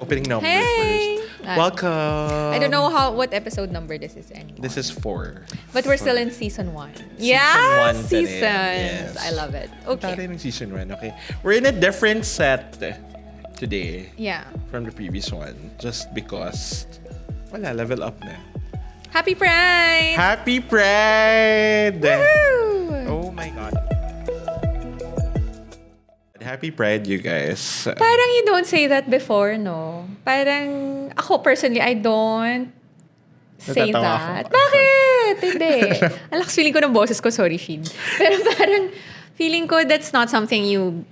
opening number Hey! first. Welcome. I don't know what episode number this is anymore. This is 4. But we're still in season 1. Season 1 seasons. Yes. I love it. Tayo Okay. ng season 1. Okay. We're in a different set today Yeah. from the previous one. Just because, level up na. Happy Pride! Happy Pride! Woohoo! Oh my God. Happy Pride, you guys. Parang you don't say that before, no? Parang, ako personally, I don't say Natatawa that. ako. Bakit? Hindi. Ang lakas feeling ko ng boses ko, sorry, Shin. Pero parang, feeling ko that's not something you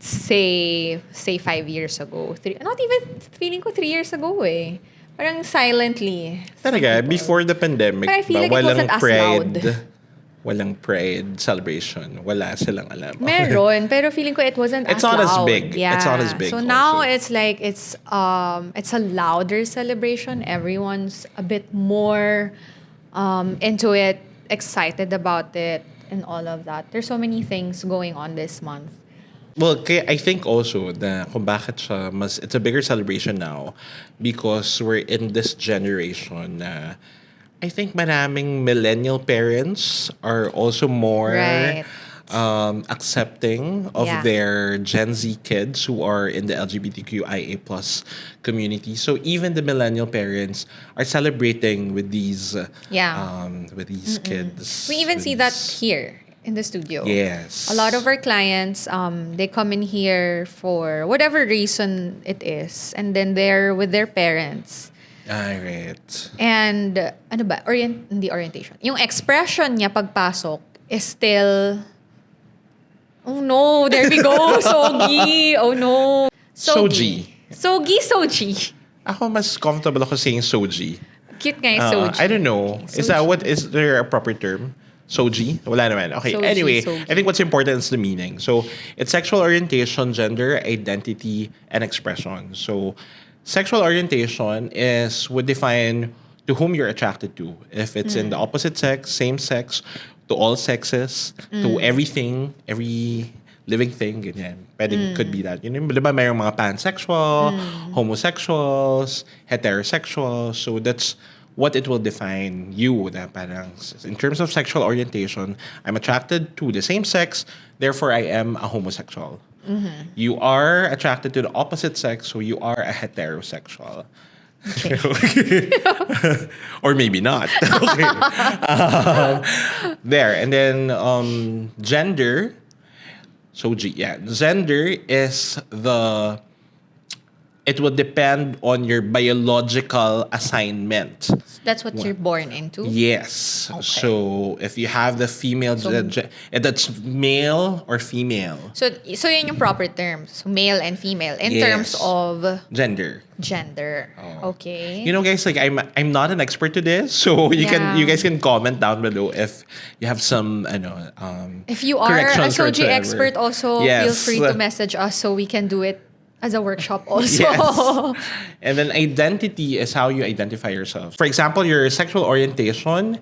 say 5 years ago. Not even, feeling ko 3 years ago eh. Parang silently. Talaga, before the pandemic, But I feel like it wasn't as loud. Walang Pride celebration. Wala silang alam. Meron, pero feeling ko it wasn't It's as not loud. as big. Yeah. It's not as big So now also. it's like it's a louder celebration. Everyone's a bit more into it, excited about it, and all of that. There's so many things going on this month. Well, I think also na kung bakit siya it's a bigger celebration now because we're in this generation na I think maraming millennial parents are also more Right. accepting of Yeah. their Gen Z kids who are in the LGBTQIA+ community. So even the millennial parents are celebrating with these kids. We even with see that these- here in the studio. Yes. A lot of our clients, they come in here for whatever reason it is, and then they're with their parents. Right. And, ano ba? Hindi orientation. Yung expression niya pagpasok is still, oh no, there we go, SOGIE. Oh no. SOGIE. SOGIE. Ako mas comfortable ako saying SOGIE. Cute nga yung SOGIE. I don't know. Okay, Is there a proper term? SOGIE? Wala naman. Okay, SOGIE, anyway, SOGIE. I think what's important is the meaning. So, it's sexual orientation, gender, identity, and expression. So, sexual orientation would define to whom you're attracted to. If it's in the opposite sex, same sex, to all sexes, to everything, every living thing, ganyan. Could be that. Di ba mayroong mga pansexual, homosexuals, heterosexuals. So that's what it will define you. Na parang, in terms of sexual orientation, I'm attracted to the same sex, therefore I am a homosexual. You are attracted to the opposite sex, so you are a heterosexual. Okay. Or maybe not. Okay. There. And then gender. So gender is it will depend on your biological assignment. That's what you're born into? Yes. Okay. So if you have the female, that's male or female. So yun yung proper terms. So male and female. In Yes. terms of Gender. Okay. You know, guys, like I'm not an expert to this, so you guys can comment down below if you have some, If you are a corrections or SOGIE whatever. expert, also Yes. feel free to message us so we can do it as a workshop also. Yes. And then identity is how you identify yourself. For example, your sexual orientation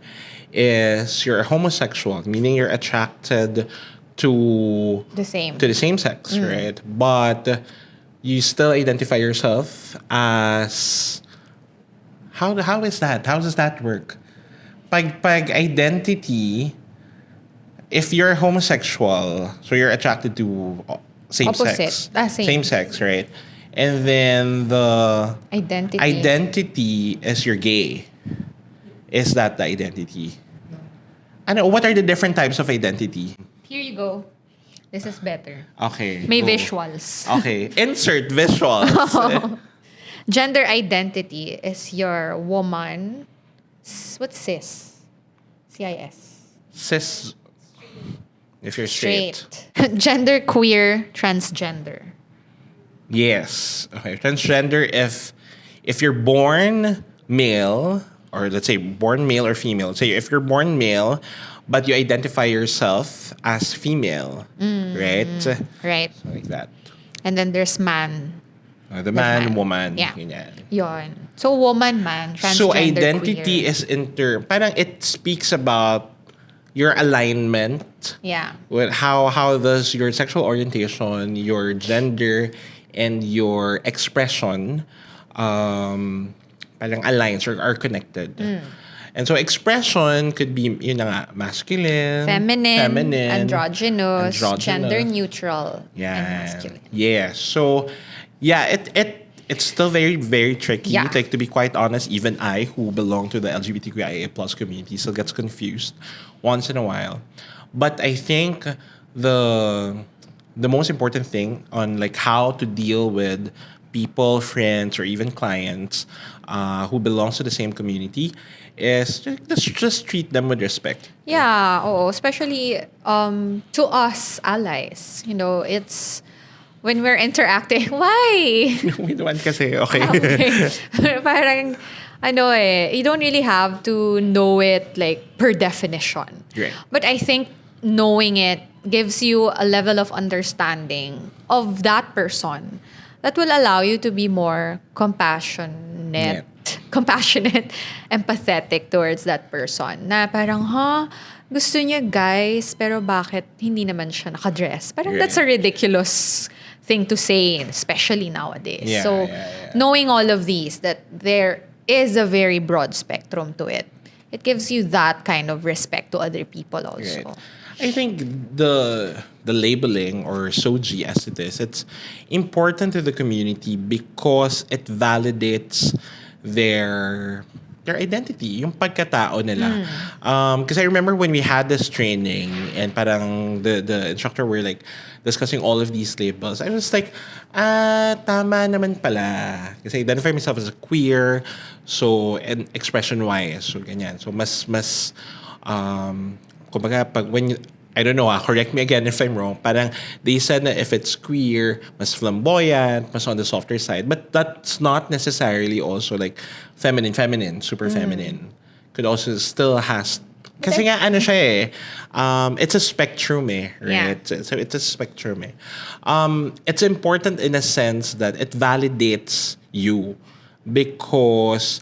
is you're a homosexual, meaning you're attracted to The same. the same sex, right? But you still identify yourself as how is that? How does that work? Pag identity, if you're homosexual, so you're attracted to same Opposite. sex. Same. Same sex, right? And then the identity is you're gay. Is that the identity? What are the different types of identity? Here you go. This is better. Okay. May go. visuals. Okay. Insert visuals. Gender identity is your woman. What's cis? CIS. Cis. If you're straight. Gender queer, transgender. Yes. Okay. Transgender if you're born male, or let's say born male or female. Say if you're born male, but you identify yourself as female, right? Right. So like that. And then there's man. The man, man. woman. Yeah. Ganyan. Yon. So woman, man, transgender, So identity queer. is parang it speaks about your alignment Yeah. with how does your sexual orientation, your gender, and your expression parang alliance or are connected. And so expression could be, yun na nga, masculine, Feminine, androgynous, gender neutral, yeah. and masculine. Yeah. So, yeah, it's still very, very tricky. Yeah. Like, to be quite honest, even I, who belong to the LGBTQIA plus community, still gets confused once in a while. But I think the most important thing on like how to deal with people, friends, or even clients who belongs to the same community is just treat them with respect. Yeah, especially to us allies. You know, it's when we're interacting. Why? We don't kasi, okay. Okay. Parang, you don't really have to know it like per definition. Right. But I think knowing it gives you a level of understanding of that person that will allow you to be more compassionate, empathetic towards that person. Na parang, gusto niya guys, pero bakit hindi naman siya nakadress? Parang Right. that's a ridiculous thing to say, especially nowadays. Yeah, So, yeah. knowing all of these, that there is a very broad spectrum to it, it gives you that kind of respect to other people also. Right. I think the labeling or SOGIE as it is, it's important to the community because it validates their identity, yung pagkatao nila. Because I remember when we had this training and parang the instructor were like discussing all of these labels, I was like, tama naman pala. Kasi I identify myself as a queer, so, and expression-wise, so ganyan. So mas kumbaga, when I don't know, correct me again if I'm wrong, parang they said that if it's queer, mas flamboyant, mas on the softer side. But that's not necessarily also like feminine, super feminine. Could also still has, kasi nga ano siya it's a spectrum right? Yeah. So it's a spectrum it's important in a sense that it validates you because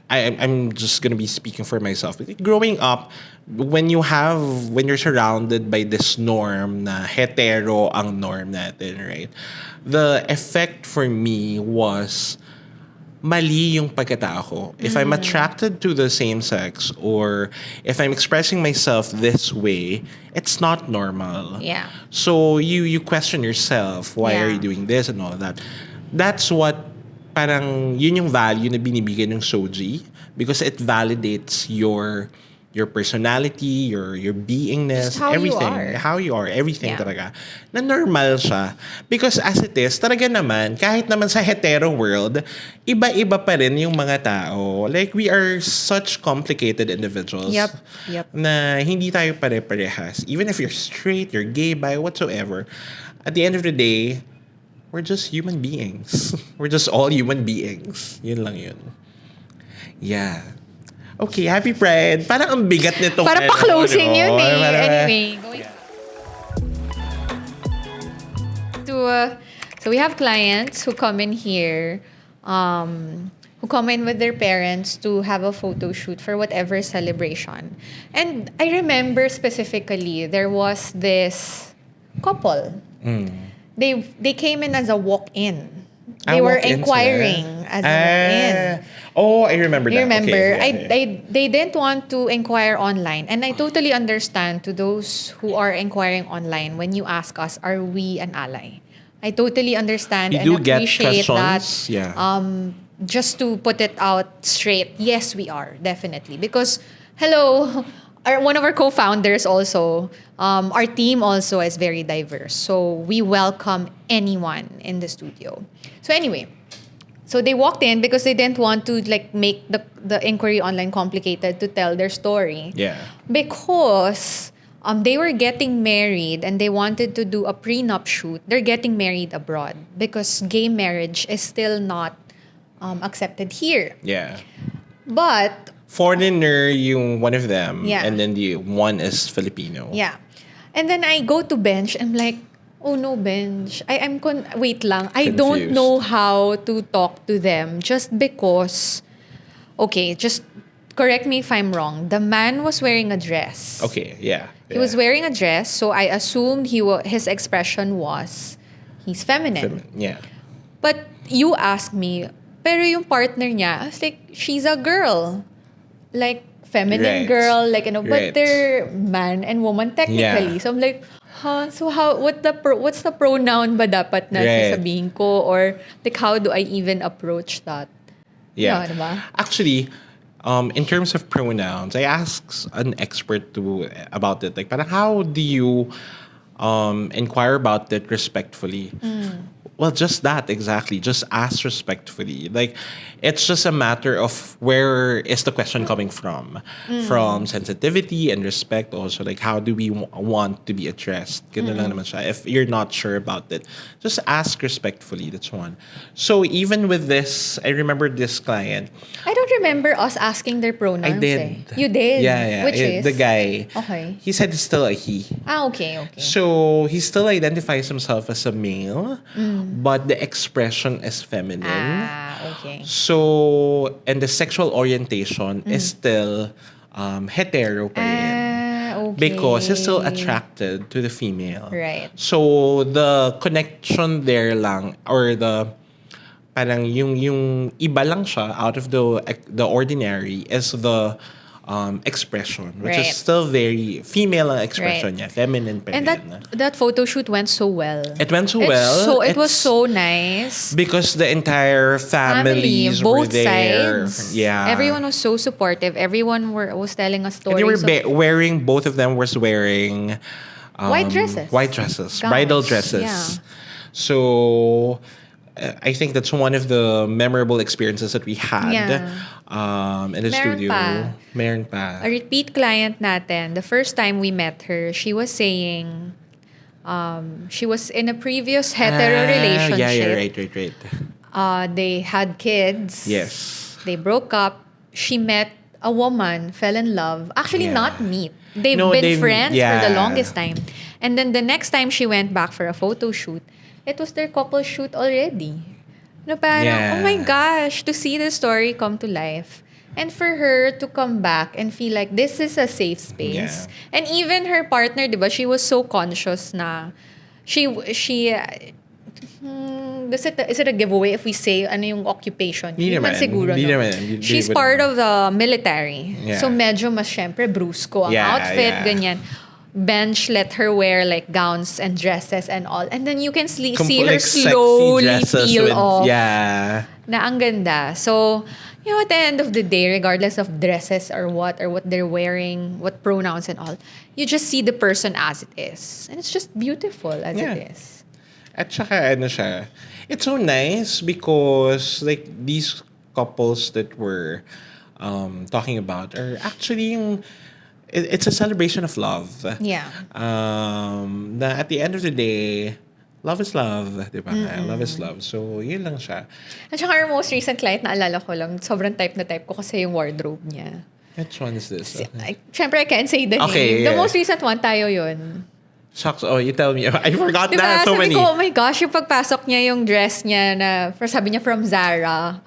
I'm just gonna be speaking for myself. Growing up, when you're surrounded by this norm na hetero ang norm natin, right? The effect for me was mali yung pagkatao ko. If I'm attracted to the same sex or if I'm expressing myself this way, it's not normal. Yeah. So you question yourself, why are Yeah. you doing this and all of that? That's what parang yun yung value na binibigay ng SOGIE because it validates your personality, your beingness, Just how you everything. are. How you are, everything Yeah. talaga. Na normal siya. Because as it is, talaga naman, kahit naman sa hetero world, iba-iba pa rin yung mga tao. Like, we are such complicated individuals. Yep. Na hindi tayo pare-parehas. Even if you're straight, you're gay, bi, whatsoever. At the end of the day, we're just human beings. We're just all human beings. Yun lang yun. Yeah. Okay, happy Pride. Parang ang bigat nito. Para pa-closing yun Anyway, going so we have clients who come in here, who come in with their parents to have a photo shoot for whatever celebration. And I remember specifically, there was this couple. They came in as a walk-in. They were walk-in inquiring sila. as a walk-in. Oh, I remember that. You remember? Okay, yeah. They didn't want to inquire online. And I totally understand to those who are inquiring online when you ask us, are we an ally? I totally understand We and do get appreciate that. questions, yeah. Just to put it out straight, yes, we are, definitely. Because, hello, one of our co-founders also, our team also is very diverse. So we welcome anyone in the studio. So anyway, so they walked in because they didn't want to like make the inquiry online complicated to tell their story. Yeah. Because they were getting married and they wanted to do a prenup shoot. They're getting married abroad because gay marriage is still not accepted here. Yeah. But Foreigner yung one of them. Yeah. And then the one is Filipino. yeah. And then I go to bench. I'm like, oh no, bench. Wait lang. I don't Confused. know how to talk to them just because. Okay, just correct me if I'm wrong. The man was wearing a dress. Okay, yeah. He was wearing a dress, so I assumed his expression was he's feminine. Yeah. But you ask me, pero yung partner niya, I was like, she's a girl. Like, feminine Right. girl, like, but Right. they're man and woman technically. Yeah. So I'm like, so what's the pronoun ba dapat na Right. sasabihin ko? Or like, how do I even approach that? Yeah. Yeah, diba? Actually, in terms of pronouns, I asked an expert about it. Like, parang how do you inquire about it respectfully? Well, just that, exactly. Just ask respectfully. Like, it's just a matter of where is the question coming from? From sensitivity and respect also. Like, how do we want to be addressed? Ganun lang naman siya. If you're not sure about it, just ask respectfully. That's one. So, even with this, I remember this client. I don't remember us asking their pronouns. I did. Eh. You did? Yeah. Which is? The guy. Okay. He said it's still a he. Okay. So, he still identifies himself as a male, but the expression is feminine. Okay. So, and the sexual orientation is still hetero pa rin. Okay. Because he's still attracted to the female. Right. So, the connection there lang, or the parang yung iba lang siya out of the ordinary is the expression, which Right. is still very female ang expression niya, feminine pa And rin. that photo shoot went so well. It went so well. It was It's so nice. because the entire families were both there. sides. Yeah. Everyone was so supportive. Everyone was telling us And stories. they were wearing, both of them was wearing White dresses. Gowns, Gowns, bridal dresses. yeah. So I think that's one of the memorable experiences that we had in the Meron studio. pa. Meron pa. A repeat client natin, the first time we met her, she was saying she was in a previous hetero relationship. Yeah, right. They had kids. Yes. They broke up. She met a woman, fell in love. Actually, Yeah. not meet. They've been friends for the longest time. And then the next time she went back for a photo shoot, it was their couple shoot already. No, parang, oh my gosh, to see the story come to life. And for her to come back and feel like this is a safe space. Yeah. And even her partner, diba, she was so conscious na is it a giveaway if we say ano yung occupation? Hindi naman. Siguro, Hindi no? naman. Hindi She's naman. part of the military. Yeah. So medyo mas syempre brusco ang outfit, ganyan. Bench let her wear like gowns and dresses and all. And then you can see her Like sexy slowly dresses peel off. Yeah. Na ang ganda. So, at the end of the day, regardless of dresses or what they're wearing, what pronouns and all, you just see the person as it is. And it's just beautiful as it is. At saka ano siya, it's so nice because like these couples that we're talking about are actually it's a celebration of love. Yeah. Na at the end of the day, love is love, di ba? Love is love. So, yun lang siya. At saka our most recent client, naalala ko lang, sobrang type na type ko kasi yung wardrobe niya. Which one is this? Siyempre, I can't say the Okay, name. yeah. The most recent one, tayo yun. Shucks, you tell me. I forgot Diba? that. So Sabi many. ko, oh my gosh, yung pagpasok niya, yung dress niya na, sabi niya from Zara.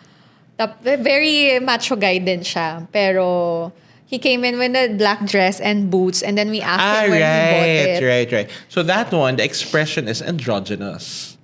Very macho guy din siya. Pero, he came in with a black dress and boots, and then we asked him when he bought it. Right. So that one, the expression is androgynous.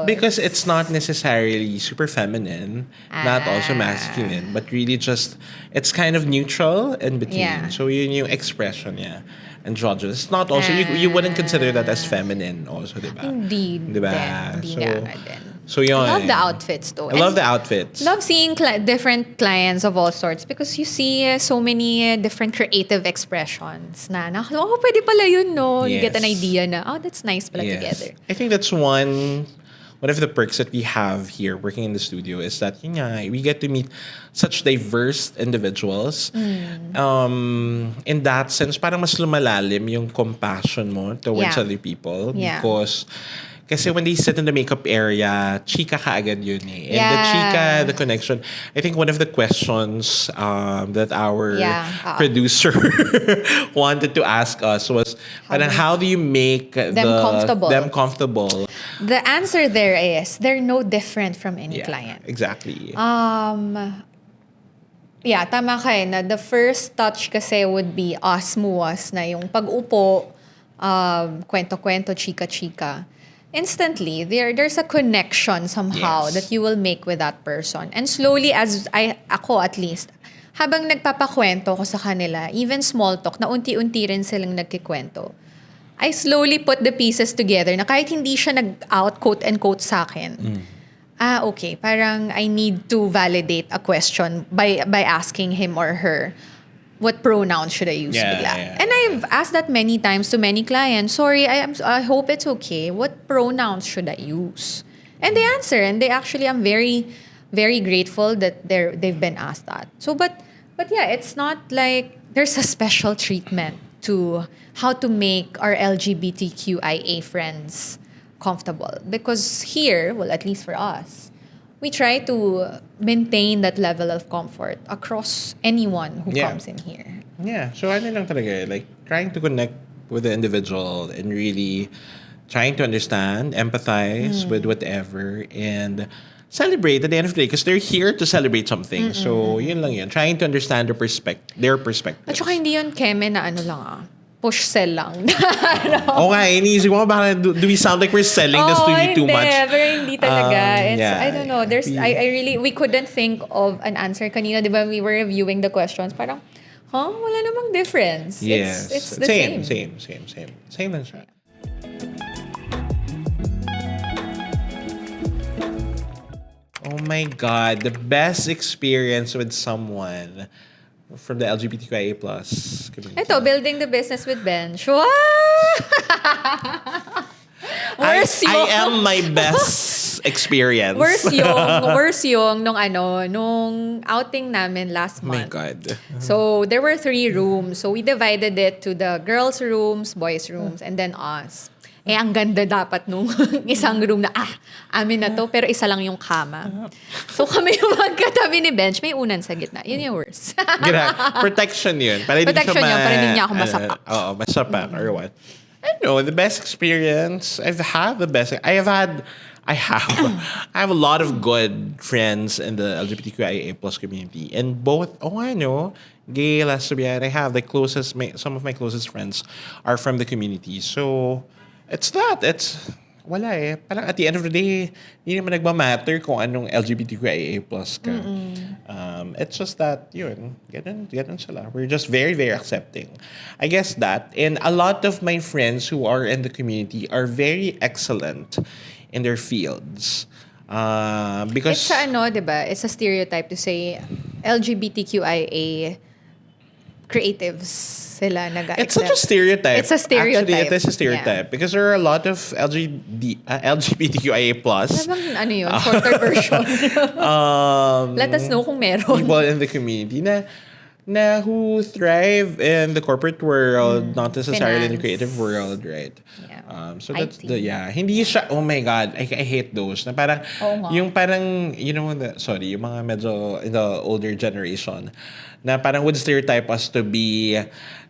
Because it's not necessarily super feminine, not also masculine, but really just, it's kind of neutral in between. Yeah. So yun yung expression niya. Androgynous. It's not also, you wouldn't consider that as feminine also, di ba? Hindi Diba? din. So- Hindi nga din. So yun. I love the outfits though. I love the outfits. Love seeing different clients of all sorts because you see so many different creative expressions na pwede pala yun, no? You get an Yes. idea na, that's nice pala together. I think that's one of the perks that we have here working in the studio is that yun nga, we get to meet such diverse individuals. In that sense, parang mas lumalalim yung compassion mo towards other people because kasi when they sit in the makeup area, chika kaagad yun eh. And the chika, the connection. I think one of the questions that our producer wanted to ask us was, how do you make them comfortable? The answer there is, they're no different from any client. Exactly. Yeah, tama ka eh, na the first touch kasi would be osmoous na yung pag-upo, kwento-kwento, chika-chika. instantly there's a connection somehow Yes. that you will make with that person. And slowly, ako at least, habang nagpapakwento ko sa kanila, even small talk, na unti-unti rin silang nagkikwento, I slowly put the pieces together na kahit hindi siya nag-out, quote-unquote, sa akin. Okay, parang I need to validate a question by asking him or her, what pronoun should I use Yeah, bigla? yeah, And I've asked that many times to many clients, sorry, I hope it's okay. What pronouns should I use? And they answer, and they actually, I'm very, very grateful that they've been asked that. So, but yeah, it's not like there's a special treatment to how to make our LGBTQIA friends comfortable. Because here, well, at least for us, we try to maintain that level of comfort across anyone who Yeah. comes in here. Yeah, so ano lang talaga, like trying to connect with the individual and really trying to understand, empathize with whatever, and celebrate at the end of the day because they're here to celebrate something. So, yun lang yun. Trying to understand their perspective. At saka hindi yun keme na ano lang push sell lang. Oo nga, iniisip ko baka do we sound like we're selling this to you too hindi. much? Pero hindi talaga. It's, yeah. I don't know. I really, we couldn't think of an answer kanina, di ba? We were reviewing the questions. Parang, wala namang difference. Yes. It's the same. Same lang siya. Oh my God, the best experience with someone from the LGBTQIA plus community. Ito, building the business with Ben. Wow! Worse I yung, am my best experience. worse yung nung outing namin last Oh my month. God. So, there were 3 rooms. So, we divided it to the girls' rooms, boys' rooms, and then us. Ang ganda dapat nung isang room na, amin na to, pero isa lang yung kama. So, kami yung magkatabi ni Bench, may unan sa gitna. Yun yung worst. Protection yun. Para Protection yun, para hindi niya ako masapak. Masapak or what. I know, the best experience, I have a lot of good friends in the LGBTQIA plus community. And both, gay, lesbian, I have some of my closest friends are from the community. So, wala eh. Parang at the end of the day, hindi naman nagmamatter kung anong LGBTQIA plus ka. It's just that, yun, ganun sila. We're just very, very accepting. I guess that. And a lot of my friends who are in the community are very excellent in their fields. Because... It's diba? It's a stereotype to say LGBTQIA creatives sila nag-accept. It's such a stereotype. It's a stereotype. Actually, it is a stereotype. Yeah. Because there are a lot of LGBTQIA plus. Ano yun? Shorter version. Let us know kung meron. People in the community na who thrive in the corporate world, not necessarily in the Finance. creative world, right? Yeah. So that's IT. hindi siya, oh my God, I hate those. Na parang, Oo nga. yung parang, yung mga medyo in the older generation, na parang would stereotype us to be,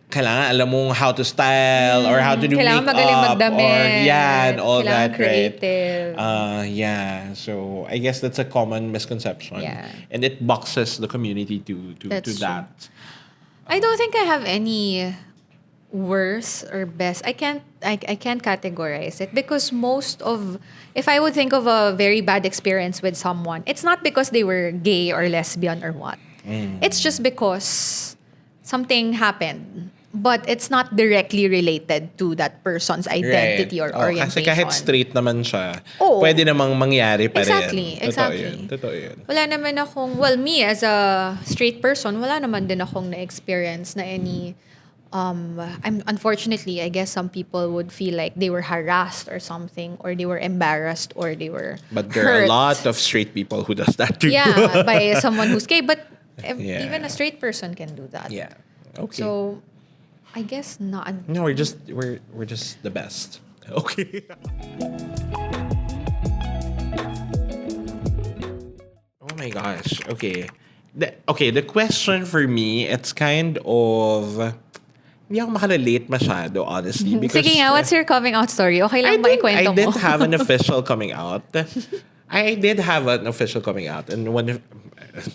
kailangan alam mong how to style or how to do Kailangan makeup magaling magdamit. or and all Kailangan that, creative. right? So I guess that's a common misconception. Yeah. And it boxes the community to That's true. that. I don't think I have any worse or best. I can't categorize it because if I would think of a very bad experience with someone, it's not because they were gay or lesbian or what. It's just because something happened. But it's not directly related to that person's identity or orientation. Kasi kahit straight naman siya, Oo. pwede namang mangyari pa Exactly, rin. exactly. Totoo yun. Wala naman akong, me as a straight person, wala naman din akong na-experience na any, unfortunately, I guess some people would feel like they were harassed or something, or they were embarrassed, or they were But there are hurt. a lot of straight people who does that too. Yeah, by someone who's gay. But Yeah. even a straight person can do that. Yeah. Okay. So, I guess not. No, we're just the best. Okay. Oh my gosh. Okay. The question for me, it's kind of hindi ako makarelate masyado, honestly. Because Sige nga, what's your coming out story? Okay lang ba I ikwento mo? didn't have an official coming out. I did have an official coming out, and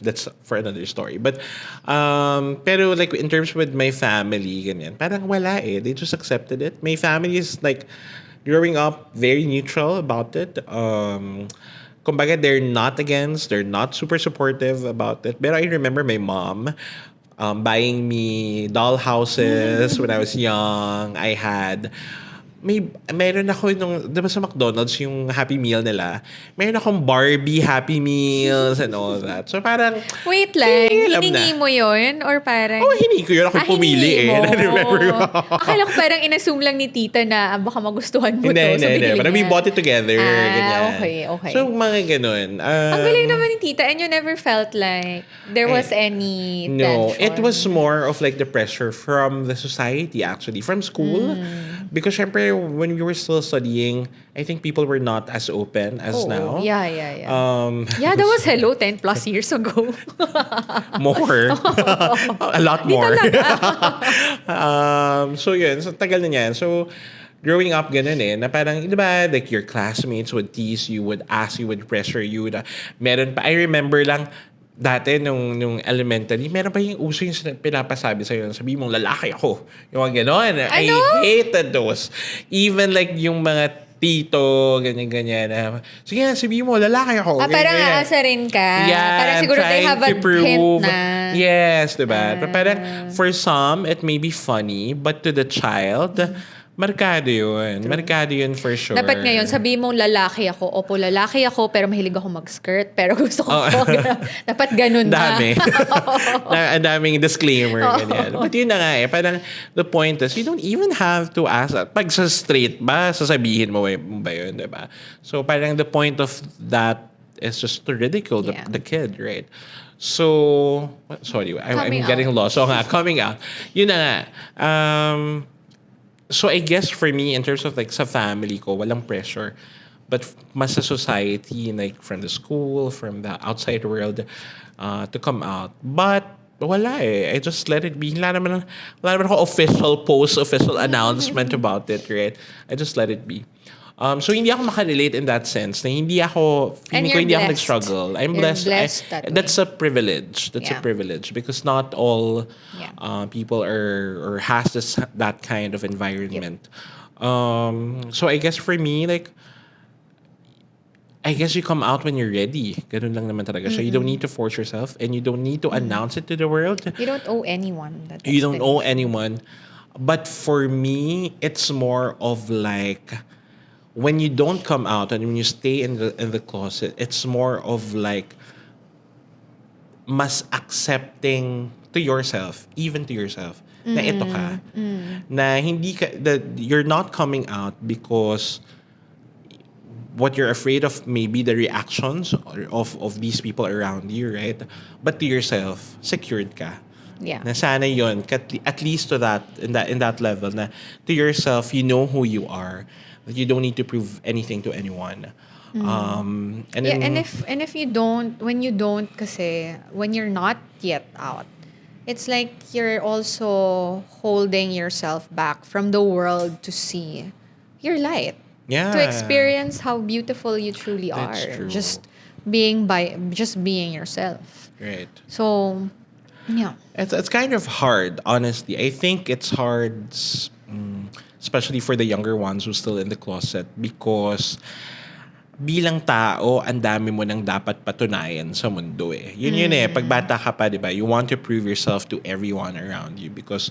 that's for another story. But pero like in terms with my family, ganyan, parang wala eh. They just accepted it. My family is like growing up, very neutral about it. Kumbaga, they're not super supportive about it. But I remember my mom buying me doll houses when I was young. Meron ako nung, di ba sa McDonald's, yung Happy Meal nila, meron akong Barbie Happy Meals and all that. So parang, Wait lang, alam hiningi na. mo yun? Or parang... Hiningi ko yun. Ako pumili hiningi mo. I-remember mo. Akala ko parang inassume lang ni tita na baka magustuhan mo to. So Hindi. binili But we niya. bought it together. Ganyan. Okay. So, mga ganun. Ang galing naman ni tita, and you never felt like there was any No, tension. it was more of like the pressure from the society, actually, from school. Because syempre, when we were still studying, I think people were not as open as now. Yeah. Yeah, That was 10 plus years ago. more. A lot more. talaga. So yun, so tagal na yan. So, growing up, ganun na parang, di ba, like your classmates would tease you, would ask you, would pressure you. Meron pa, I remember lang, dati nung elementary, meron pa yung uso yung pinapasabi sa'yo. Sabi mong lalaki ako. Yung mga gano'n. I hated those. Even like yung mga tito, ganyan-ganyan. Sige, sabi mo, lalaki ako. Parang aasarin ka. Yeah, parang siguro they have a hint na. Yes, diba? Parang for some, it may be funny, but to the child, markado yun. Markado yun for sure. Dapat ngayon, sabihin mong lalaki ako. Opo, lalaki ako, pero mahilig ako mag-skirt. Pero gusto ko dapat ganun na. Dami. Ang daming disclaimer. Ganyan. But yun na nga parang the point is, you don't even have to ask. Pag sa straight ba, sasabihin mo ba yun, diba? So parang the point of that is just to ridicule the kid, right? So, sorry, I'm getting lost. So nga, coming out. Yun na nga. So I guess for me, in terms of like sa family ko, walang pressure. But mas sa society, like from the school, from the outside world, to come out. But wala I just let it be. Wala naman ako official post, official announcement about it, right? I just let it be. So hindi ako makarelate in that sense. Na hindi ako, feeling ko hindi ako nag-struggle. I'm blessed. That's a privilege. That's a privilege because not all people are has that kind of environment. So I guess for me, like, I guess you come out when you're ready. Ganun lang naman talaga siya. You don't need to force yourself and you don't need to announce it to the world. You don't owe anyone. You don't owe anyone. But for me, it's more of like, when you don't come out and when you stay in the closet, it's more of like mas accepting to yourself, even to yourself, na ito ka. Na hindi ka, that you're not coming out because what you're afraid of maybe the reactions of these people around you, right? But to yourself, secured ka. Yeah. Na sana yun, at least to that, in that level, na to yourself, you know who you are. That you don't need to prove anything to anyone. And if you don't, when you're not yet out, it's like you're also holding yourself back from the world to see your light. Yeah. To experience how beautiful you truly That's are. true. Just being yourself. Right. So, yeah. It's kind of hard, honestly. I think it's hard, especially for the younger ones who's still in the closet, because bilang tao, ang dami mo nang dapat patunayan sa mundo Yun pag bata ka pa, di ba? You want to prove yourself to everyone around you because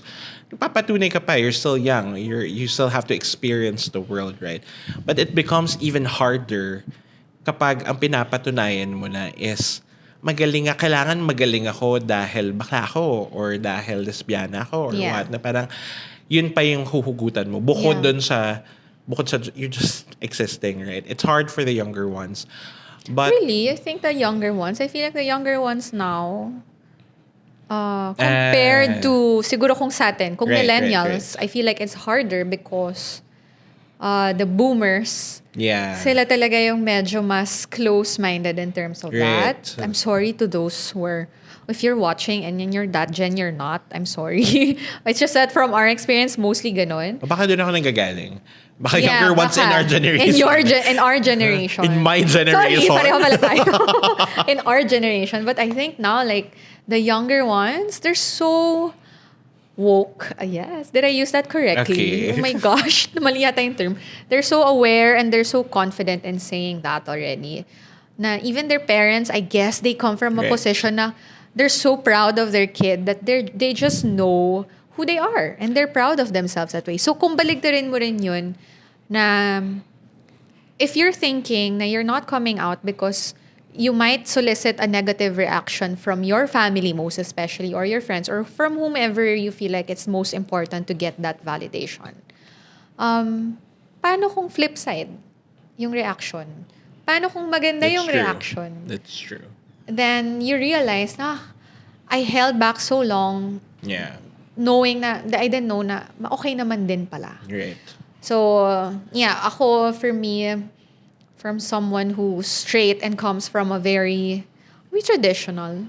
papatunay ka pa, you're still young. You still have to experience the world, right? But it becomes even harder kapag ang pinapatunayan mo na is kailangan magaling ako dahil bakla ako or dahil lesbiana ako or what. Na parang yun pa yung huhugutan mo. Bukod sa you're just existing, right? It's hard for the younger ones. But really, I think the younger ones, I feel like the younger ones now, compared to, siguro kung sa atin, kung millennials, I feel like it's harder because the boomers, sila talaga yung medyo mas close-minded in terms of that. I'm sorry to those who are, if you're watching and you're that gen, you're not, I'm sorry. It's just that from our experience, mostly ganon. Baka doon ako nanggagaling. Baka younger ones in our generation. In our generation. In my generation. Sorry, pareho pala tayo. In our generation. But I think now, like, the younger ones, they're so woke. Yes. Did I use that correctly? Okay. Oh my gosh. Mali yata yung term. They're so aware and they're so confident in saying that already. Na even their parents, I guess they come from a Right. position na they're so proud of their kid that they just know who they are and they're proud of themselves that way. So kung baligtarin mo rin yun na if you're thinking na you're not coming out because you might solicit a negative reaction from your family most especially or your friends or from whomever you feel like it's most important to get that validation. Paano kung flip side yung reaction? Paano kung maganda That's yung true. reaction? That's true. Then you realize na I held back so long Yeah. knowing na I didn't know na okay naman din pala. Right. So, yeah, ako, for me, from someone who's straight and comes from a very traditional.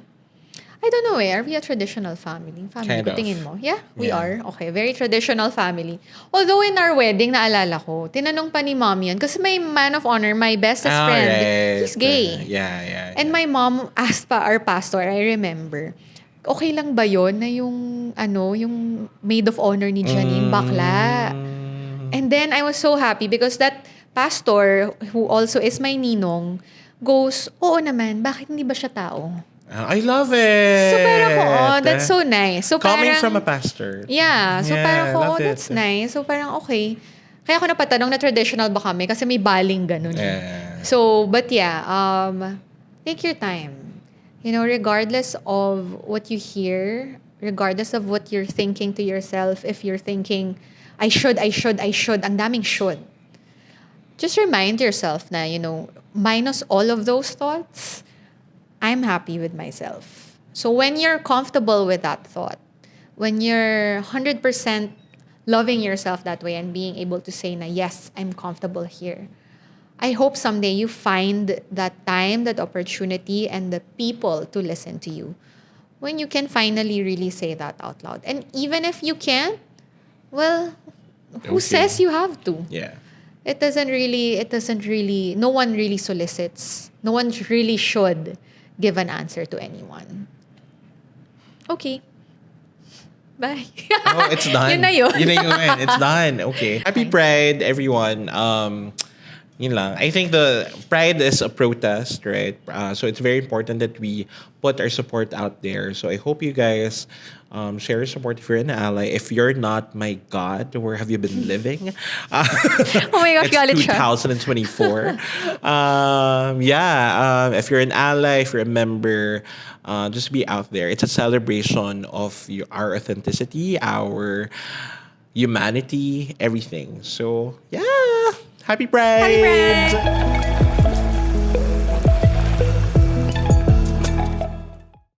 I don't know Are we a traditional family? Kind ko, of. tingin mo? Yeah, we Yeah. are. Okay, very traditional family. Although in our wedding, naalala ko, tinanong pa ni mom yan. Kasi may man of honor, my bestest friend, Right. he's gay. Yeah. And my mom asked pa our pastor, I remember, okay lang ba yon na yung maid of honor ni Janine bakla? And then I was so happy because that pastor, who also is my ninong, goes, oo naman, bakit hindi ba siya tao? I love it. So parang ko, that's so nice. So Coming parang, from a pastor. yeah, so Yeah, parang ko, love it. that's nice. So parang okay. Kaya ako napatanong na traditional ba kami kasi may baling ganun. Yeah. So, but yeah, take your time. Regardless of what you hear, regardless of what you're thinking to yourself, if you're thinking, I should, ang daming should. Just remind yourself na, minus all of those thoughts, I'm happy with myself. So when you're comfortable with that thought, when you're 100% loving yourself that way and being able to say na, yes, I'm comfortable here, I hope someday you find that time, that opportunity, and the people to listen to you when you can finally really say that out loud. And even if you can't, well, who Okay. says you have to? Yeah. It doesn't really, no one really solicits. No one really should give an answer to anyone. Okay. Bye. Oh, it's done. Yun na yun. Yun na yun. It's done. Okay. Happy Pride, everyone. Yun lang. I think the Pride is a protest, right? So it's very important that we put our support out there. So I hope you guys share your support if you're an ally. If you're not, my God, where have you been living? Oh my gosh, It's galit siya. 2024. If you're an ally, if you're a member, just be out there. It's a celebration of our authenticity, our humanity, everything. So, yeah. Happy Pride! Happy Pride!